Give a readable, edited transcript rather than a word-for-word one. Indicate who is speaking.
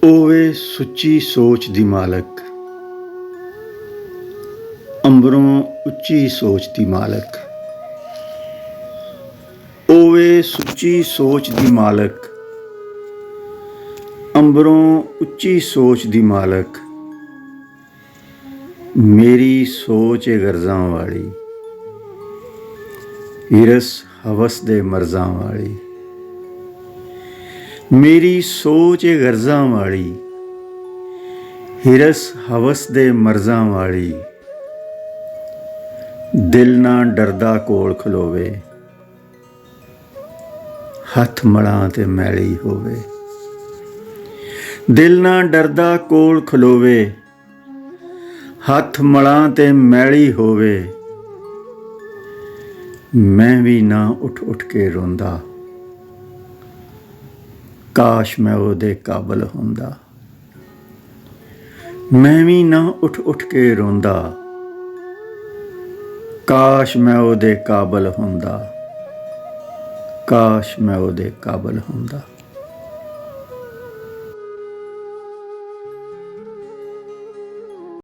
Speaker 1: ਓਵੇ ਸੁੱਚੀ ਸੋਚ ਦੀ ਮਾਲਕ, ਅੰਬਰੋਂ ਉੱਚੀ ਸੋਚ ਦੀ ਮਾਲਕ। ਓਵੇ ਸੁੱਚੀ ਸੋਚ ਦੀ ਮਾਲਕ, ਅੰਬਰੋਂ ਉੱਚੀ ਸੋਚ ਦੀ ਮਾਲਕ। ਮੇਰੀ ਸੋਚ ਏ ਗਰਜ਼ਾਂ ਵਾਲੀ, ਹਿਰਸ ਹਵਸ ਦੇ ਮਰਜ਼ਾਂ ਵਾਲੀ। ਮੇਰੀ ਸੋਚ ਏ ਗਰਜ਼ਾਂ ਵਾਲੀ, ਹਿਰਸ ਹਵਸ ਦੇ ਮਰਜ਼ਾਂ ਵਾਲੀ। ਦਿਲ ਨਾ ਡਰਦਾ ਕੋਲ ਖਲੋਵੇ, ਹੱਥ ਮਲਾਂ ਤੇ ਮੈਲੀ ਹੋਵੇ। ਦਿਲ ਨਾ ਡਰਦਾ ਕੋਲ ਖਲੋਵੇ, ਹੱਥ ਮਲਾਂ ਤੇ ਮੈਲੀ ਹੋਵੇ। ਮੈਂ ਵੀ ਨਾ ਉੱਠ ਉੱਠ ਕੇ ਰੋਂਦਾ, ਕਾਸ਼ ਮੈਂ ਉਹਦੇ ਕਾਬਲ ਹੁੰਦਾ। ਮੈਂ ਵੀ ਨਾ ਉੱਠ ਉੱਠ ਕੇ ਰੋਂਦਾ, ਕਾਸ਼ ਮੈਂ ਉਹਦੇ ਕਾਬਲ ਹੁੰਦਾ। ਕਾਸ਼ ਮੈਂ ਉਹਦੇ ਕਾਬਲ ਹੁੰਦਾ।